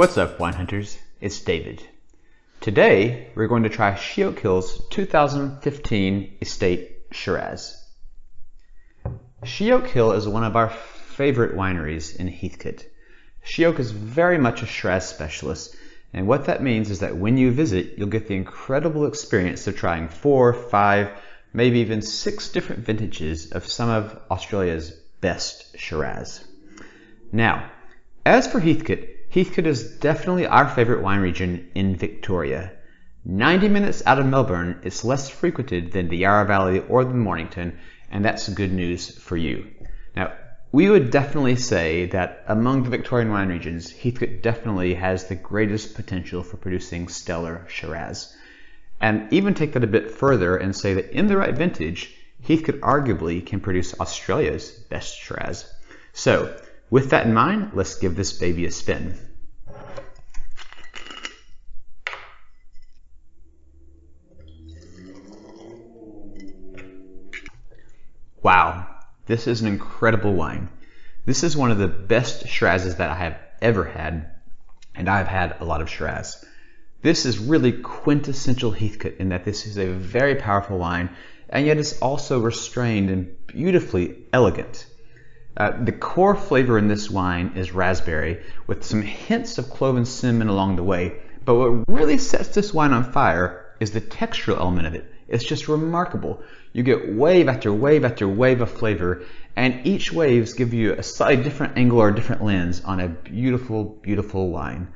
What's up, wine hunters? It's David. Today we're going to try Heathcote's 2015 Estate Shiraz. Heathcote is one of our favorite wineries in Heathcote. Heathcote is very much a Shiraz specialist, and what that means is that when you visit, you'll get the incredible experience of trying 4, 5, maybe even 6 different vintages of some of Australia's best Shiraz. Now, as for Heathcote, Heathcote is definitely our favorite wine region in Victoria. 90 minutes out of Melbourne, it's less frequented than the Yarra Valley or the Mornington, and that's good news for you. Now, we would definitely say that among the Victorian wine regions, Heathcote definitely has the greatest potential for producing stellar Shiraz. And even take that a bit further and say that in the right vintage, Heathcote arguably can produce Australia's best Shiraz. So, with that in mind, let's give this baby a spin. Wow, this is an incredible wine. This is one of the best Shirazes that I have ever had, and I've had a lot of Shiraz. This is really quintessential Heathcote in that this is a very powerful wine, and yet it's also restrained and beautifully elegant. The core flavor in this wine is raspberry, with some hints of clove and cinnamon along the way, but what really sets this wine on fire is the textural element of it. It's just remarkable. You get wave after wave after wave of flavor, and each waves give you a slightly different angle or a different lens on a beautiful, beautiful wine.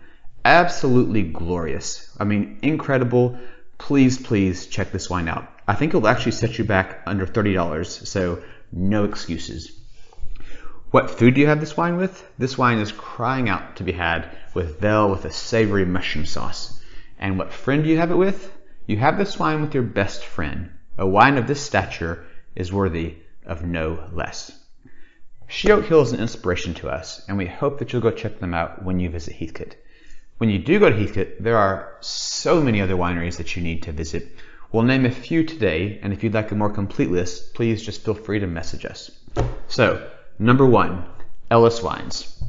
Absolutely glorious. I mean, incredible. Please, please check this wine out. I think it'll actually set you back under $30, so no excuses. What food do you have this wine with? This wine is crying out to be had with veal with a savory mushroom sauce. And what friend do you have it with? You have this wine with your best friend. A wine of this stature is worthy of no less. Heathcote is an inspiration to us, and we hope that you'll go check them out when you visit Heathcote. When you do go to Heathcote, there are so many other wineries that you need to visit. We'll name a few today, and if you'd like a more complete list, please just feel free to message us. So, number 1, AUS Wines.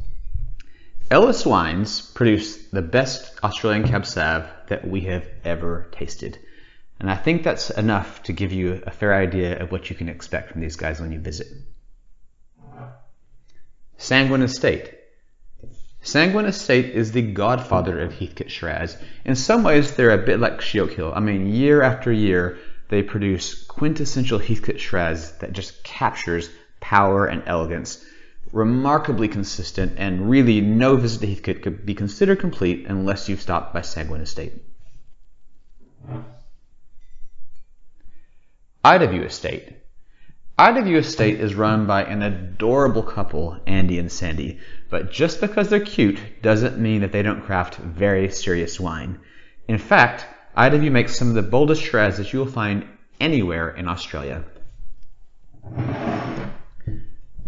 AUS Wines produce the best Australian Cab Sauv that we have ever tasted. And I think that's enough to give you a fair idea of what you can expect from these guys when you visit. Sanguine Estate. Sanguine Estate is the godfather of Heathcote Shiraz. In some ways, they're a bit like Heathcote. I mean, year after year, they produce quintessential Heathcote Shiraz that just captures power and elegance. Remarkably consistent, and really no visit to Heathcote could be considered complete unless you've stopped by Sanguine Estate. IW Estate. IW Estate is run by an adorable couple, Andy and Sandy, but just because they're cute doesn't mean that they don't craft very serious wine. In fact, IW makes some of the boldest Shiraz that you will find anywhere in Australia.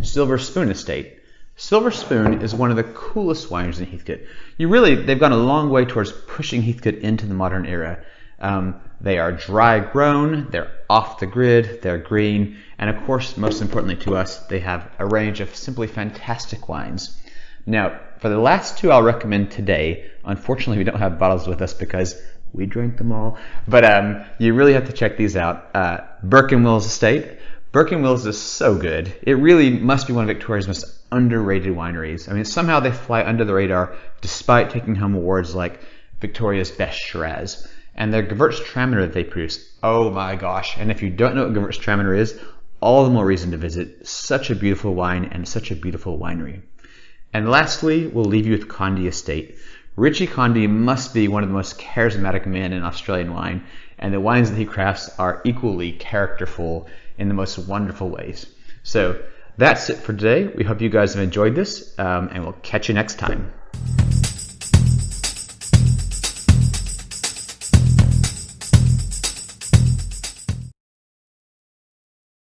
Silver Spoon Estate. Silver Spoon is one of the coolest wineries in Heathcote. They've gone a long way towards pushing Heathcote into the modern era. They are dry grown, they're off the grid, they're green, and of course, most importantly to us, they have a range of simply fantastic wines. Now, for the last 2 I'll recommend today, unfortunately we don't have bottles with us because we drank them all, but you really have to check these out. Burke and Wills Estate. Burke and Wills is so good. It really must be one of Victoria's most underrated wineries. I mean, somehow they fly under the radar despite taking home awards like Victoria's Best Shiraz. And their Gewürztraminer that they produce, oh my gosh. And if you don't know what Gewürztraminer is, all the more reason to visit. Such a beautiful wine and such a beautiful winery. And lastly, we'll leave you with Condé Estate. Richie Condé must be one of the most charismatic men in Australian wine, and the wines that he crafts are equally characterful in the most wonderful ways. So that's it for today. We hope you guys have enjoyed this, and we'll catch you next time.